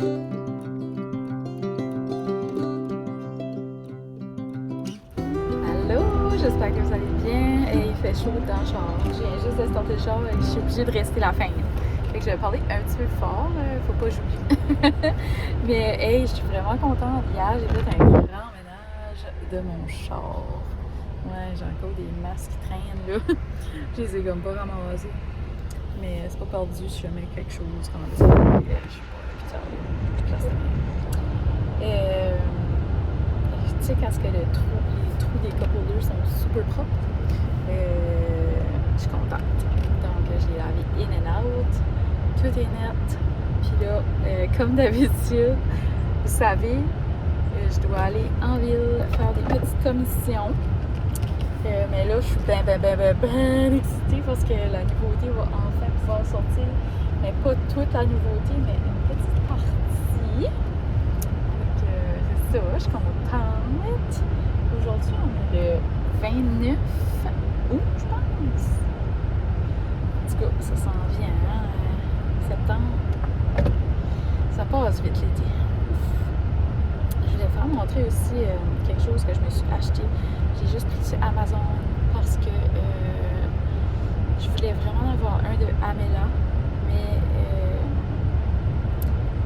Allô, j'espère que vous allez bien. Et il fait chaud dans le char. Je viens juste de sortir le char et je suis obligée de rester la fin. Fait que je vais parler un petit peu fort, faut pas j'oublie. Mais hey, je suis vraiment contente. Hier, j'ai fait un grand ménage de mon char. Ouais, j'ai encore des masques qui traînent là. Je les ai comme pas ramassés. Mais c'est pas perdu si jamais quelque chose comme ça. Je suis pas à l'hôpital. Tu sais, quand les trous des cup holders sont super propres, je suis contente. Donc, je l'ai lavé in and out. Tout est net. Puis là, comme d'habitude, vous savez, je dois aller en ville faire des petites commissions. Mais là, je suis bien excitée parce que la nouveauté va enfin pouvoir sortir. Mais pas toute la nouveauté, mais une petite partie. Donc, c'est ça, je suis contente. Aujourd'hui, on est le 29 août, je pense. En tout cas, ça s'en vient, hein? Septembre. Ça passe vite l'été. Je voulais faire montrer aussi quelque chose que je me suis acheté. J'ai juste pris sur Amazon parce que je voulais vraiment en avoir un de Amela, mais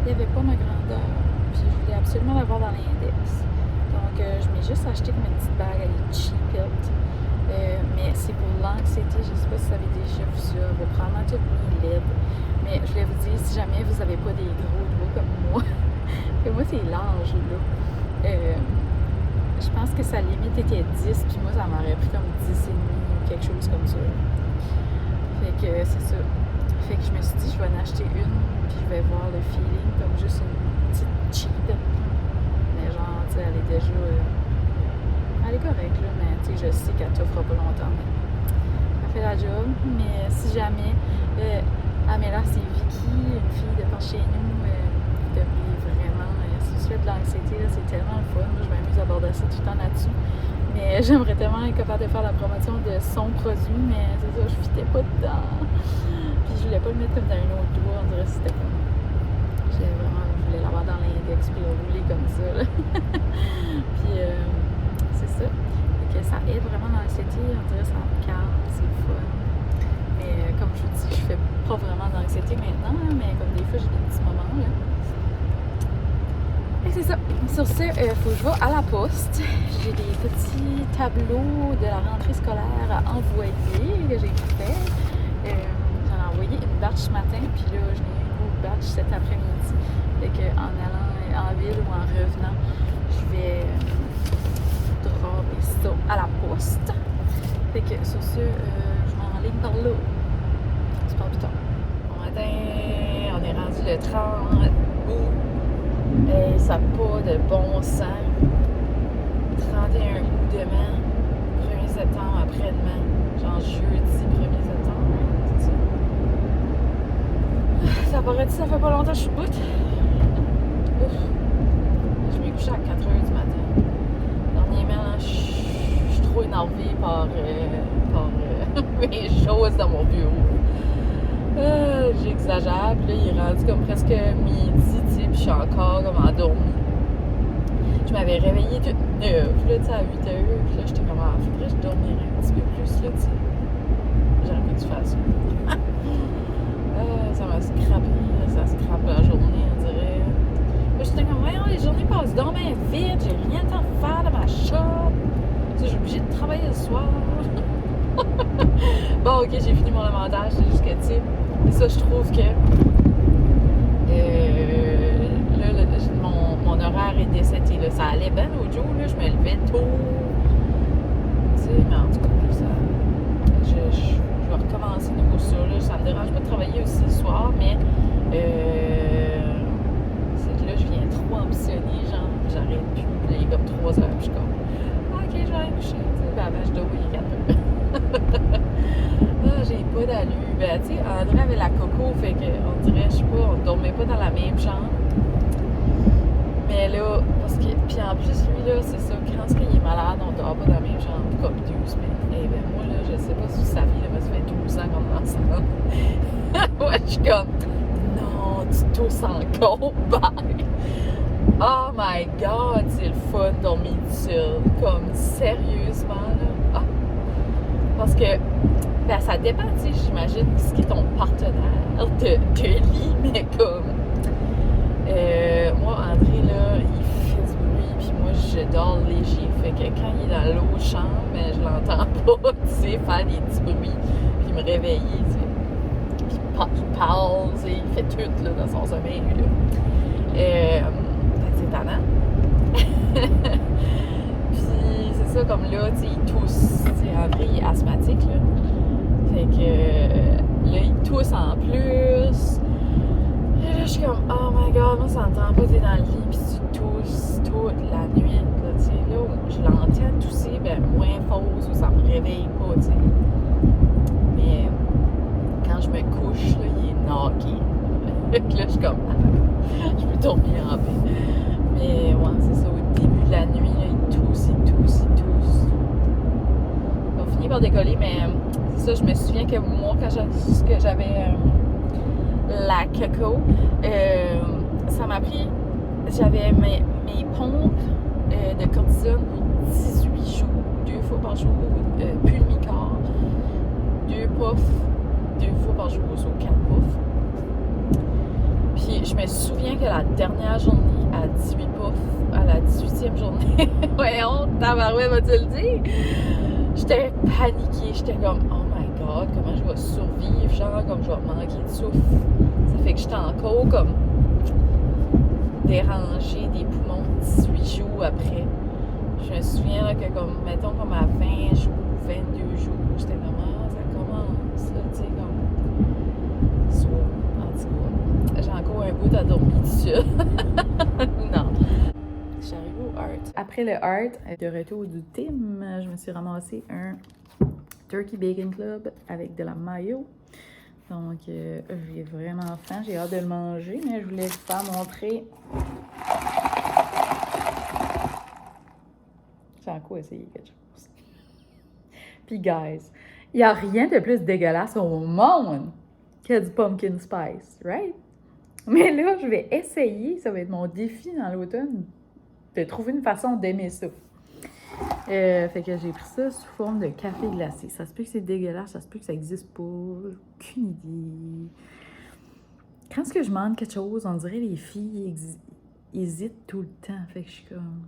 il n'y avait pas ma grandeur. Puis je voulais absolument l'avoir dans l'index. Donc je m'ai juste acheté comme une petite bague, elle est cheap-it. Mais c'est pour l'anxiété, je ne sais pas si vous avez déjà vu ça, vous probablement tout mis LED. Mais je voulais vous dire, si jamais vous n'avez pas des gros doigts comme moi, que moi c'est large là. Je pense que sa limite était 10, puis moi ça m'aurait pris comme 10 et demi ou quelque chose comme ça. Fait que c'est ça. Fait que je me suis dit, je vais en acheter une, puis je vais voir le feeling comme juste une petite cheap. Mais genre, tu sais, elle est déjà. Elle est correcte, là, mais tu sais, je sais qu'elle t'offre pas longtemps. Mais elle fait la job. Mais si jamais. Amela, c'est Vicky, une fille de par chez nous, qui devrait vraiment. Si tu fais de l'anxiété, là, c'est tellement le fun. Moi, je m'amuse à aborder ça tout le temps là-dessus. Mais j'aimerais tellement être capable de faire la promotion de son produit, mais c'est ça, je fitais pas dedans. Puis je voulais pas le mettre comme dans un autre doigt, on dirait que c'était comme. Je voulais l'avoir dans l'index puis le rouler comme ça. Là. Puis c'est ça. Fait que ça aide vraiment dans l'anxiété, on dirait que ça me calme, c'est le fun. Mais comme je vous dis, je fais pas vraiment d'anxiété maintenant, hein, mais comme des fois j'ai des petits moments là. Et c'est ça. Sur ce, faut que je vais à la poste. J'ai des petits tableaux de la rentrée scolaire à envoyer que j'ai fait. J'en ai envoyé une batch ce matin, puis là, je n'ai eu une autre batch cet après-midi. Fait qu'en allant en ville ou en revenant, je vais dropper ça à la poste. Fait que sur ce, je m'enligne par là. C'est pas plus tard. Bon matin, on est rendu le 30 août. Et ça n'a pas de bon sens. 31 août demain, 1er septembre après-demain, genre jeudi 1er septembre, c'est ça. Ça paraît que ça fait pas longtemps que je suis debout. Ouf. Je m'ai couché à 4h du matin. Dernièrement, là, je suis trop énervée par mes choses dans mon bureau. J'exagère, puis là, il est rendu comme presque midi, tu sais, puis je suis encore comme endormie. Je m'avais réveillée toute neuve, là, tu sais, à 8h, puis là, j'étais comme, faudrait que je dormirais un petit peu plus, là, tu sais. J'aurais pas dû faire ça. Ça m'a scrappé, ça scrape la journée, on dirait. Là, j'étais comme, voyons, les journées passent donc bien vite, j'ai rien de temps à faire dans ma shop. Tu sais, j'ai obligée de travailler le soir. Bon, ok, j'ai fini mon avantage, c'est juste que, tu sais, et ça, je trouve que là, mon horaire est décédé. Là. Ça allait bien l'autre jour, là, je me levais tôt. Tu sais, mais en tout cas, ça, je vais recommencer nouveau ça. Là. Ça me dérange pas de travailler aussi le soir, mais c'est que là, je viens trop ambitionner, genre, j'arrête plus. Là, il est comme 3 heures, puis je suis comme, ok, je vais aller me coucher. Ben, avant, je dois oublier 4 heures. J'ai pas d'allure. Ben, tu sais, André avait la coco, fait qu'on dirait, je sais pas, on dormait pas dans la même chambre. Mais là, parce que. Puis en plus, lui, là, c'est ça, quand il est malade, on dort pas dans la même chambre comme 12 semaines. Eh ben, moi, là, je sais pas si vous saviez, là, mais ça fait 12 ans qu'on est ensemble. Moi, je suis comme, non, genre, tu tousses encore, bye! Oh my god, c'est le fun de dormir seul. Comme, sérieusement, là. Ah. Parce que, ben, ça dépend, tu sais, j'imagine, ce qui est ton partenaire de lit, mais comme... moi, André, là, il fait du bruit, puis moi, je dors léger. Fait que quand il est dans l'autre chambre, ben, je l'entends pas, tu sais, faire des petits bruits, puis me réveiller, tu sais. Puis il parle, tu sais, il fait tout, là, dans son sommeil, lui, là. C'est tannant. Puis c'est ça, comme là, tu sais, il tousse. Tu sais, André, il est asthmatique, là. Fait que là, il tousse en plus. Et là, je suis comme, oh my god, moi, ça n'entend pas, t'es dans le lit, puis tu tousses toute la nuit, là, tu sais. Là, je l'entends tousser, ben, moins fausse, ça me réveille pas, tu sais. Mais quand je me couche, là, il est knocké. Fait que là, je suis comme, je peux dormir en paix. Mais ouais, c'est ça, au début de la nuit, là, il tousse. On finit par décoller, mais c'est ça, je me souviens que moi, quand j'avais la coco, ça m'a pris, j'avais mes pompes de cortisone pour 18 jours, 2 fois par jour, Pulmicor, 2 puffs, 2 fois par jour, ou 4 puffs. Puis je me souviens que la dernière journée, à 18 puffs, à la 18e journée, voyons, tabarouette, vas-tu le dire? J'étais paniquée, j'étais comme, oh my god, comment je vais survivre, genre, comme je vais manquer de souffle. Ça fait que j'étais encore comme dérangée des poumons 18 jours après. Je me souviens là, que, comme, mettons, comme à 20 jours, 22 jours, j'étais comme, ah, ça commence, là, tu sais, comme, so, en tout cas, j'ai encore un bout à dormir dessus. Non. Je suis arrivée au Art. Après le Art, de retour du team, je me suis ramassé un Turkey Bacon Club avec de la mayo. Donc, j'ai vraiment faim. J'ai hâte de le manger, mais je voulais vous faire montrer. J'ai encore essayé quelque chose. Puis, guys, il n'y a rien de plus dégueulasse au monde que du pumpkin spice, right? Mais là, je vais essayer, ça va être mon défi dans l'automne, de trouver une façon d'aimer ça. Fait que j'ai pris ça sous forme de café glacé. Ça se peut que c'est dégueulasse, ça se peut que ça n'existe pas. Aucune idée. Quand est-ce que je demande quelque chose, on dirait les filles hésitent tout le temps. Fait que je suis comme...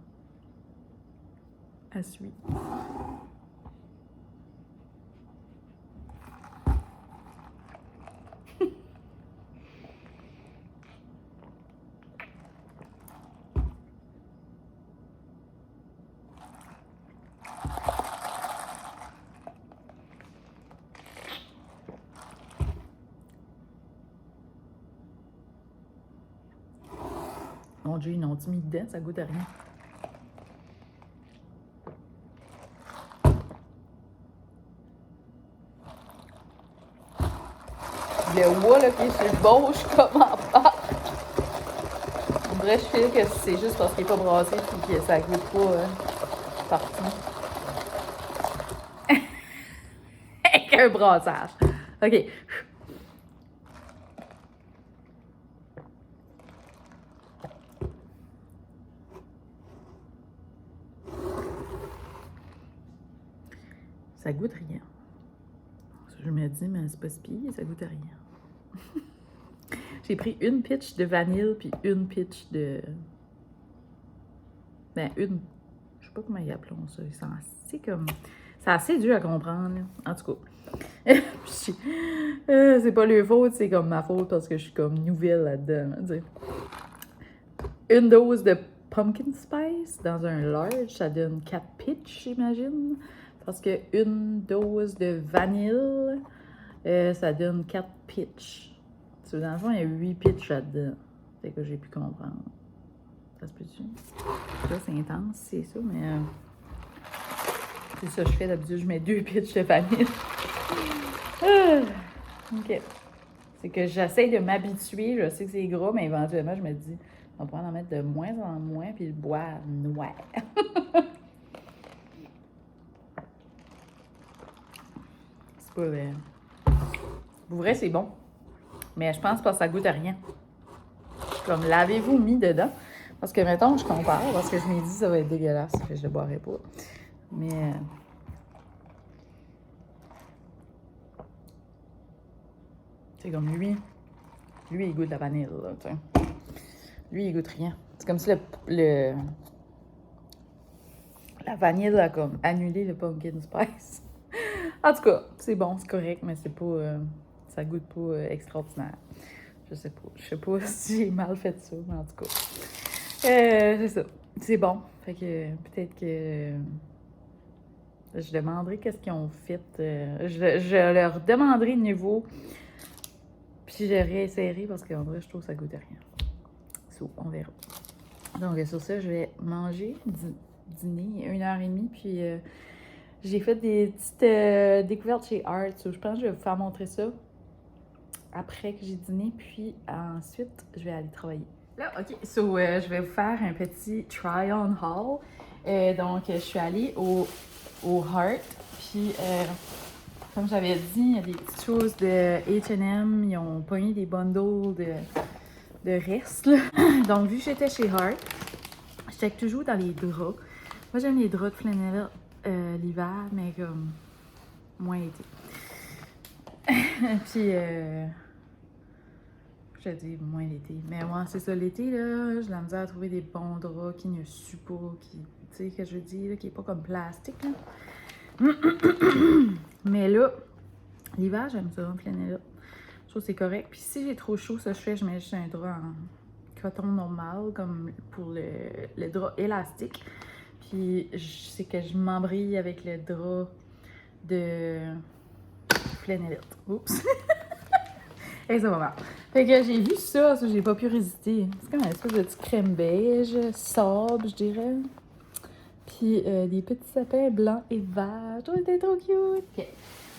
à suivre. Mon Dieu, ils n'ont mis dedans, ça goûte à rien. Le wa là, qui est sur le bord, je suis comme en part. On dirait, je file que c'est juste parce qu'il n'est pas brassé et que ça goûte pas partout. Avec un brassage. OK. Ça goûte rien. Je me dis, mais c'est pas si pire, ça goûte à rien. J'ai pris une pitch de vanille puis une pitch de... Ben, une... Je sais pas comment ils appellent ça. Ils sont assez comme... C'est assez dur à comprendre, là. En tout cas. C'est pas leur faute, c'est comme ma faute parce que je suis comme nouvelle là-dedans. Là, une dose de pumpkin spice dans un large, ça donne 4 pitch, j'imagine. Parce que une dose de vanille, ça donne 4 pitch. Dans le fond, il y a 8 pitch là-dedans. Fait que j'ai pu comprendre. Ça se peut-tu? Là, c'est intense, c'est ça, mais... c'est ça que je fais d'habitude, je mets 2 pitch de vanille. OK. C'est que j'essaie de m'habituer, je sais que c'est gras, mais éventuellement, je me dis, on va pouvoir en mettre de moins en moins, puis le boire noir. C'est pas vrai. Pour vrai, c'est bon. Mais je pense pas que ça goûte à rien. comme, l'avez-vous mis dedans? Parce que, mettons, je compare, parce que je m'ai dit ça va être dégueulasse, fait que je le boirai pas. Mais... c'est comme lui, il goûte la vanille, là, tu sais. Lui, il goûte rien. C'est comme si la vanille a comme annulé le pumpkin spice. En tout cas, c'est bon, c'est correct, mais c'est pas... ça goûte pas extraordinaire. Je sais pas si j'ai mal fait ça, mais en tout cas. C'est ça. C'est bon. Fait que peut-être que je demanderai qu'est-ce qu'ils ont fait. Je leur demanderai de nouveau. Puis je réessayerai parce qu'en vrai, je trouve que ça goûte à rien. So, on verra. Donc, sur ça, je vais manger, dîner, 1h30. Puis j'ai fait des petites découvertes chez Art. So, je pense que je vais vous faire montrer ça après que j'ai dîné. Puis ensuite, je vais aller travailler. Là, OK. So, je vais vous faire un petit try-on haul. Donc, je suis allée au Heart. Puis, comme j'avais dit, il y a des petites choses de H&M. Ils ont pogné des bundles de restes, là. Donc, vu que j'étais chez Heart, je check toujours dans les draps. Moi, j'aime les draps de flanelle l'hiver, mais comme moins l'été. Puis, je dis moins l'été. Mais moi, c'est ça, l'été, là, j'ai la misère à trouver des bons draps qui ne suent pas, qui, tu sais, que je dis, là, qui est pas comme plastique, là. Mais là, l'hiver, j'aime ça, flanelle. Je trouve que c'est correct. Puis si j'ai trop chaud, ça je mets juste un drap en coton normal, comme pour le drap élastique. Puis c'est que je m'embrille avec le drap de flanellette. Oups! Et ça va mal. Fait que j'ai vu ça j'ai pas pu résister. C'est comme un espèce de petit crème beige, sobre, je dirais. Puis des petits sapins blancs et verts. Je trouve que c'était trop cute! Okay.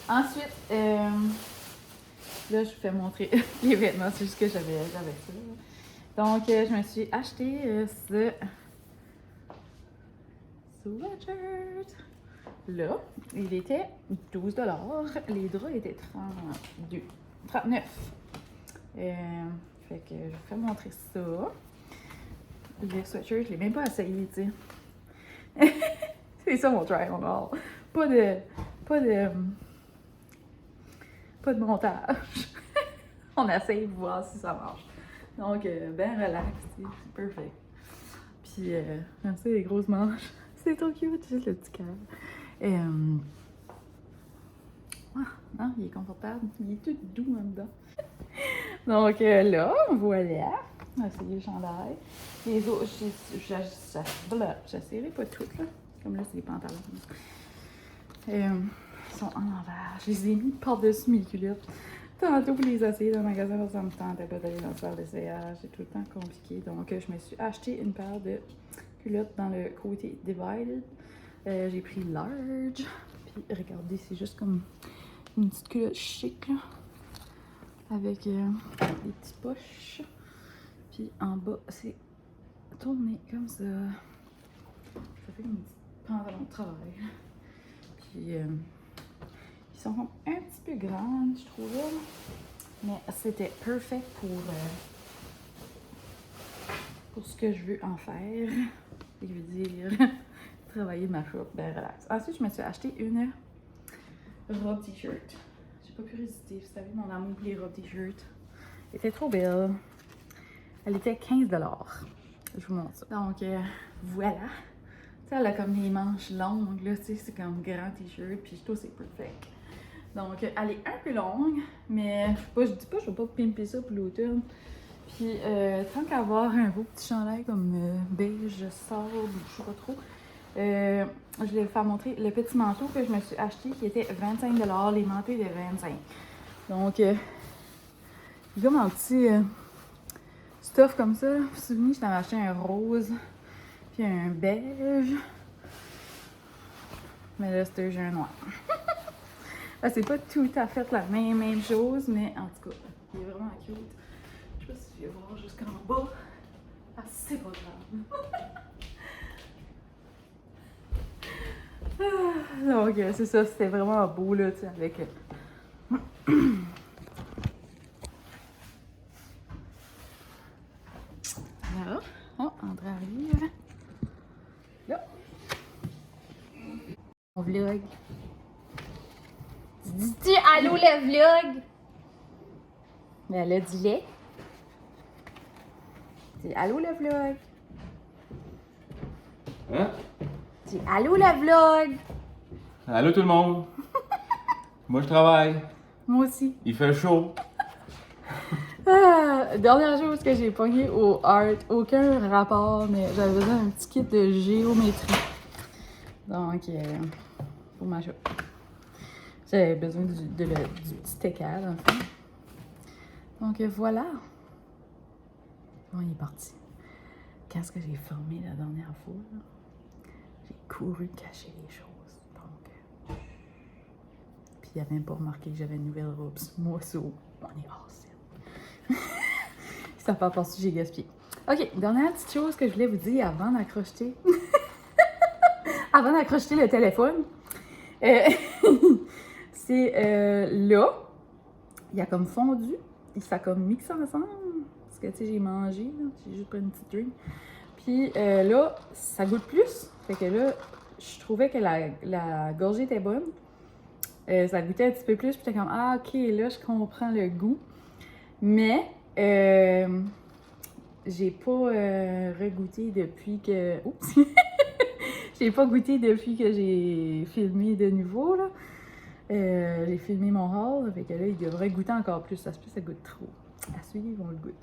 Ensuite, là, je vous fais montrer les vêtements. C'est juste que j'avais ça. Donc, je me suis acheté ce sweatshirt. Là, il était 12 $. Les draps étaient 39. Fait que je vous fais montrer ça. Le sweatshirt, je l'ai même pas essayé, tu sais. C'est ça mon try-on haul. Pas de montage. On essaye de voir si ça marche. Donc, ben relax, c'est perfect. Puis, j'aime ça les grosses manches. C'est trop cute, juste le petit cœur. Non, il est confortable. Il est tout doux en dedans. Donc là, voilà. C'est les chandails. Les autres, j'essaierai pas toutes, là. Comme là, c'est les pantalons. Ils sont en envers. Je les ai mis par-dessus mes culottes. Tantôt pour les essayer dans le magasin parce que ça me tentait pas d'aller dans le salle d'essayage. C'est tout le temps compliqué. Donc, je me suis acheté une paire de culottes dans le côté divided. J'ai pris large. Puis, regardez, c'est juste comme une petite culotte chic, là. Avec des petites poches. Puis, en bas, c'est tourné comme ça. Ça fait une petite pantalon de travail. Puis, ils sont un petit peu grandes, je trouvais. Mais c'était perfect pour ce que je veux en faire. Je veux dire, travailler ma shop, ben relax. Ensuite, je me suis acheté une robe t-shirt. J'ai pas pu résister. Vous savez, mon amour pour les robes t-shirt. Elle était trop belle. Elle était 15 $. Je vous montre ça. Donc, voilà. Tu sais, elle a comme les manches longues, là, tu sais, c'est comme grand t-shirt, puis je trouve que c'est perfect. Donc, elle est un peu longue, mais je dis pas, je vais pas pimper ça pour l'automne. Puis, tant qu'à avoir un beau petit chandail comme beige, sable, je sais pas trop, je vais vous faire montrer le petit manteau que je me suis acheté qui était 25 $, les manteaux étaient 25. Donc, il y a comme un petit stuff comme ça. Vous vous souvenez, je t'avais acheté un rose, puis un beige. Mais là, c'était un noir. C'est pas tout à fait la même chose, mais en tout cas, il est vraiment cute. Je sais pas si tu vas voir jusqu'en bas. Ah, c'est pas grave. Donc, c'est ça, c'était vraiment beau, là, tu sais, avec... André arrive. Là. Mon vlog. Dis-tu allô le vlog? Mais là, dis-le. Dis allô le vlog. Hein? Dis allô le vlog. Allô tout le monde! Moi je travaille. Moi aussi. Il fait chaud. Dernière chose que j'ai pogné au art, aucun rapport, mais j'avais besoin d'un petit kit de géométrie. Donc, pour ma chose. J'avais besoin du petit équerre, dans le fond. Donc, voilà. Bon, il est parti. Qu'est-ce que j'ai filmé la dernière fois? Là? J'ai couru cacher les choses. Donc, puis il n'a même pas remarqué que j'avais une nouvelle robe. Moi, ça, on est hors. Ça fait pas si j'ai gaspillé. Ok, dernière petite chose que je voulais vous dire avant d'accrocher. Avant d'accrocher le téléphone. C'est là, il a comme fondu. Ça a comme mixé ensemble. Parce que tu sais, j'ai mangé, là. J'ai juste pris une petite drink. Puis là, ça goûte plus. Fait que là, je trouvais que la gorgée était bonne. Ça goûtait un petit peu plus. Puis j'étais comme, ah ok, là, je comprends le goût. Mais j'ai pas regoûté depuis que... Oups! J'ai pas goûté depuis que j'ai filmé de nouveau, là. J'ai filmé mon haul, fait que là, il devrait goûter encore plus. Ça se peut que ça goûte trop. À suivre, on le goûte.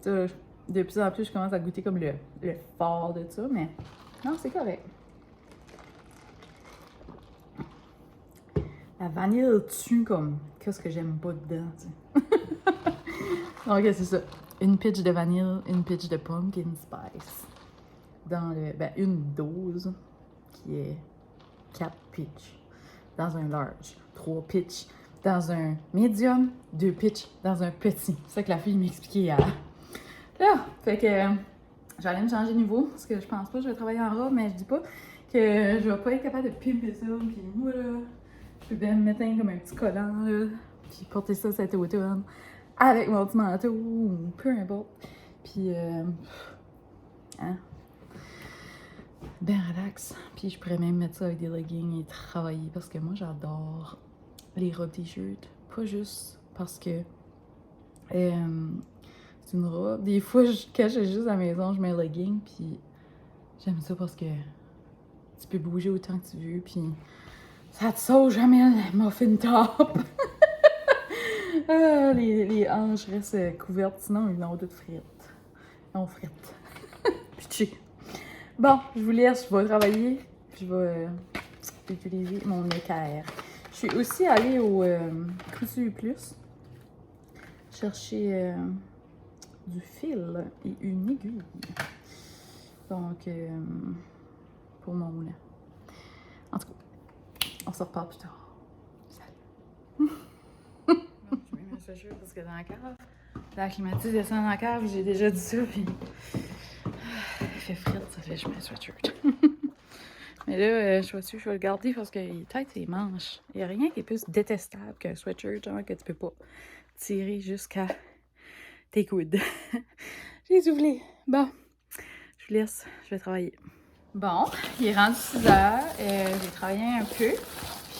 Ça, de plus en plus, je commence à goûter comme le fort de ça, mais non, c'est correct. La vanille tue comme qu'est-ce que j'aime pas dedans, tu sais. Donc, c'est ça. Une pitch de vanille, une pitch de pumpkin spice. Dans le, une dose qui est 4 pitch dans un large, 3 pitch dans un medium, 2 pitch dans un petit. C'est ça que la fille m'expliquait hier. Là, fait que j'allais me changer de niveau parce que je pense pas que je vais travailler en robe, mais je dis pas que je vais pas être capable de pimper ça. Puis moi, là, je peux bien me mettre comme un petit collant, là, puis porter ça cet automne avec mon petit manteau ou peu importe. Puis, hein, ben relax. Puis je pourrais même mettre ça avec des leggings et travailler parce que moi, j'adore les robes t-shirts. Pas juste parce que c'est une robe. Des fois, quand je suis juste à la maison, je mets un legging, puis j'aime ça parce que tu peux bouger autant que tu veux, puis ça te sauve jamais le muffin top. Les hanches restent couvertes, sinon ils ont toutes frites. Non, frites. Pitché. Bon, je vous laisse, je vais travailler. Je vais utiliser mon équerre. Je suis aussi allée au Cousu Plus chercher du fil et une aiguille. Donc, pour mon moulin. En tout cas, on se reparle plus tard. Salut! Je mets ma chaussure parce que dans la cave, la climatisation dans la cave, j'ai déjà dit ça, puis il fait frite, ça fait que je mets un sweatshirt. Mais là, je vais le garder parce que tête ses manches. Il n'y a rien qui est plus détestable qu'un sweatshirt, genre que tu peux pas tirer jusqu'à tes coudes. J'ai soufflé. Bon, je vous laisse, je vais travailler. Bon, il est rendu 6 heures. J'ai travaillé un peu.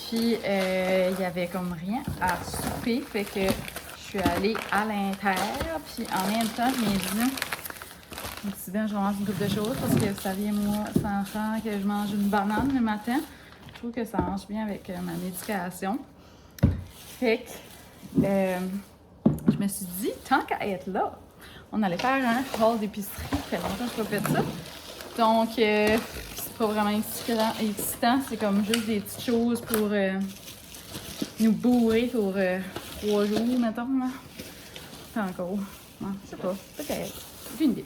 Puis, il y avait comme rien à souper. Fait que je suis allée à l'intérieur. Puis, en même temps, je m'ai dit, aussi bien, je mange une couple de choses parce que vous saviez, moi, sans faire que je mange une banane le matin. Je trouve que ça marche bien avec ma médication. Fait que, je me suis dit, tant qu'à être là, on allait faire un haul d'épicerie. Ça fait longtemps que je n'ai pas fait ça. Donc, c'est pas vraiment excitant. C'est comme juste des petites choses pour nous bourrer pour 3 jours, mettons. Là. Pas encore. Non, je sais pas. Peut-être. J'ai une idée.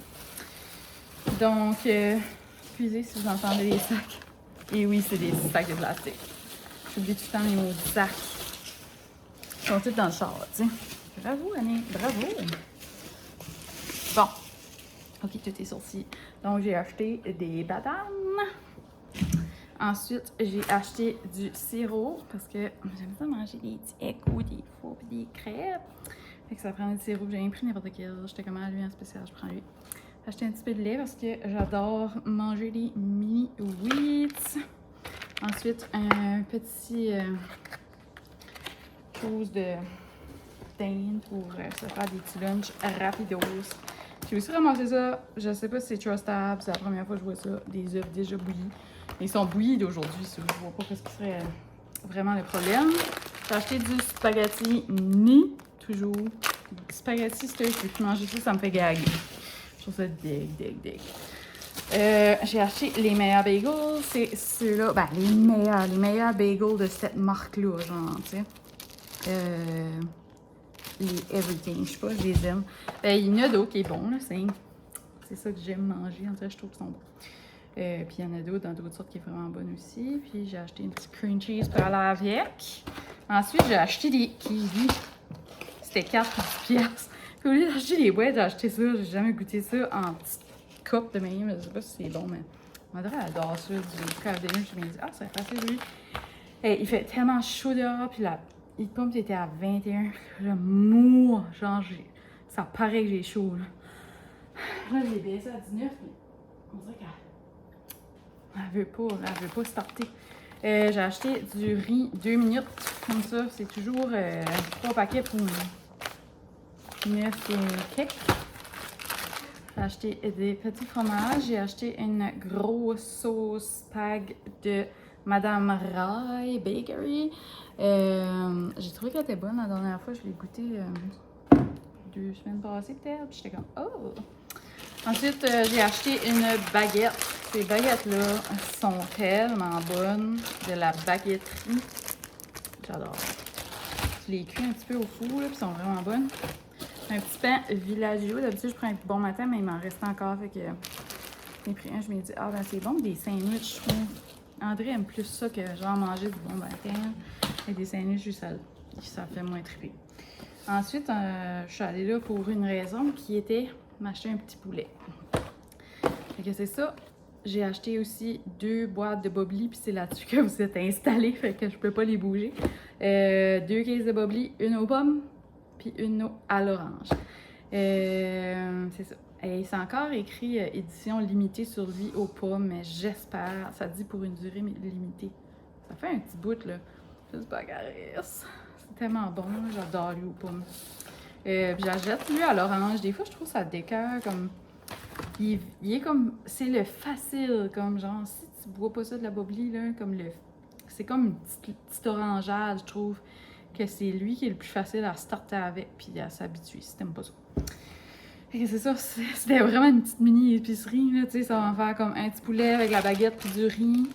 Donc, excusez si vous entendez les sacs. Et oui, c'est des sacs de plastique. J'oublie tout le temps les mots du sac. Ils sont tous dans le char, tu sais. Bravo, Annie. Bravo. Bon. OK, tout est sorti. Donc, j'ai acheté des bananes. Ensuite, j'ai acheté du sirop parce que j'aime ça manger des petits échos des fois et des crêpes. Fait que ça prend du sirop. J'ai rien pris n'importe quel. J'étais comme à lui en spécial, je prends lui. J'ai acheté un petit peu de lait parce que j'adore manger des mini wheats. Ensuite, un petit chose de dinde pour se faire des petits lunchs rapidos. J'ai aussi ramassé ça, je sais pas si c'est trustable, c'est la première fois que je vois ça, des œufs déjà bouillis. Ils sont bouillis d'aujourd'hui, je vois pas ce qui serait vraiment le problème. J'ai acheté du spaghetti ni, toujours. Spaghetti, c'est je peux manger ça, ça me fait gag. Je trouve ça deg. J'ai acheté les meilleurs bagels, c'est ceux-là, ben les meilleurs bagels de cette marque-là, genre, tu sais. Les Everything, je sais pas, je les aime. Il y en a d'autres qui est bon, là, c'est ça que j'aime manger, en fait, je trouve qu'ils sont bons. Puis il y en a d'autres dans d'autres sortes qui sont vraiment bonnes aussi. Puis j'ai acheté une petite cream cheese pour aller avec. Ensuite, j'ai acheté des kiwis. C'était 4 piastres. Puis au lieu d'acheter des boîtes, j'ai acheté ça. J'ai jamais goûté ça en petite coupe de même. Je sais pas si c'est bon, mais on dirait qu'elle adore ça. Du café, je me suis dit, ah, c'est facile, lui. Il fait tellement chaud dehors, puis la heat pump était à 21. Je mourre. Genre, ça paraît que j'ai chaud, là. Là, j'ai baissé à 19, mais on dirait qu'elle veut pas starter. J'ai acheté du riz 2 minutes, comme ça. C'est toujours 3 paquets pour 9 cakes. J'ai acheté des petits fromages. J'ai acheté une grosse sauce spag de Madame Rai Bakery. J'ai trouvé qu'elle était bonne la dernière fois. Je l'ai goûtée 2 semaines passées peut-être. Puis j'étais comme oh! Ensuite, j'ai acheté une baguette. Ces baguettes-là sont tellement bonnes. De la baguetterie. J'adore. Je les cuis un petit peu au four, là, puis sont vraiment bonnes. Un petit pain Villaggio. D'habitude, je prends un bon matin, mais il m'en reste encore. Fait que j'ai pris un. Je me dis, ah ben c'est bon, des sandwichs, je trouve. André aime plus ça que genre manger du bon matin. Et des sandwichs, ça fait moins triper. Ensuite, je suis allée là pour une raison qui était m'acheter un petit poulet. Fait que c'est ça. J'ai acheté aussi 2 boîtes de Bobli, puis c'est là-dessus que vous êtes installés, fait que je peux pas les bouger. 2 caisses de Bobli, une aux pommes, puis une à l'orange. C'est ça. Et c'est encore écrit édition limitée sur lui aux pommes, mais j'espère, ça dit pour une durée limitée. Ça fait un petit bout, là. J'espère qu'elle reste. C'est tellement bon, j'adore lui aux pommes. Puis j'achète lui à l'orange. Des fois, je trouve ça décœur comme... Il est comme... C'est le facile, comme genre, si tu bois pas ça de la Bobli, là, comme le... C'est comme une petite orangeade, je trouve, que c'est lui qui est le plus facile à starter avec, puis à s'habituer, si t'aimes pas ça. Fait que c'est ça, c'était vraiment une petite mini épicerie, là, tu sais, ça va me faire comme un petit poulet avec la baguette puis du riz.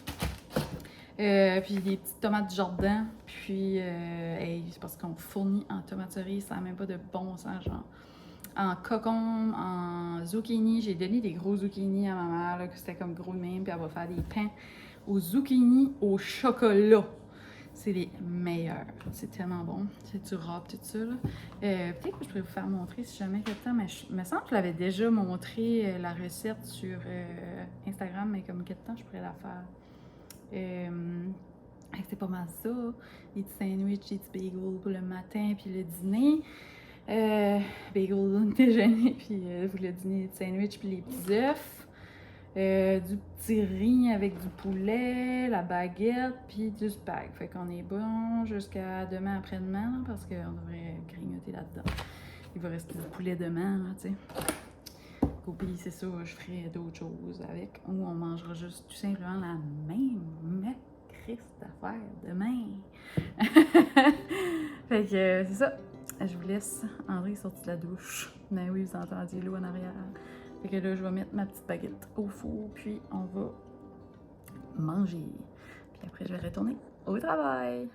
Puis des petites tomates du jardin. Puis, c'est parce qu'on fournit en tomaterie, ça n'a même pas de bon sens, genre. En cocombe, en zucchini, j'ai donné des gros zucchini à ma mère, là, que c'était comme gros de même, puis elle va faire des pains aux zucchini au chocolat. C'est les meilleurs. C'est tellement bon. C'est du râpe, tout ça, là. Peut-être que je pourrais vous faire montrer si jamais quelqu'un, mais il me semble que je l'avais déjà montré la recette sur Instagram, mais comme quel temps je pourrais la faire. C'est pas mal ça. Les petits sandwichs, les petits bagels pour le matin puis le dîner. Bagels le déjeuner puis pour le dîner, les petits sandwichs puis les petits œufs. Du petit riz avec du poulet, la baguette puis du spag. Fait qu'on est bon jusqu'à demain après-demain là, parce qu'on devrait grignoter là-dedans. Il va rester du poulet demain, tu sais. Au pays, c'est ça, je ferai d'autres choses avec. Ou on mangera juste tout simplement la même Christ d'affaires demain. Fait que c'est ça. Je vous laisse. André est sorti de la douche. Mais oui, vous entendiez l'eau en arrière. Fait que là, je vais mettre ma petite baguette au four, puis on va manger. Puis après, je vais retourner au travail.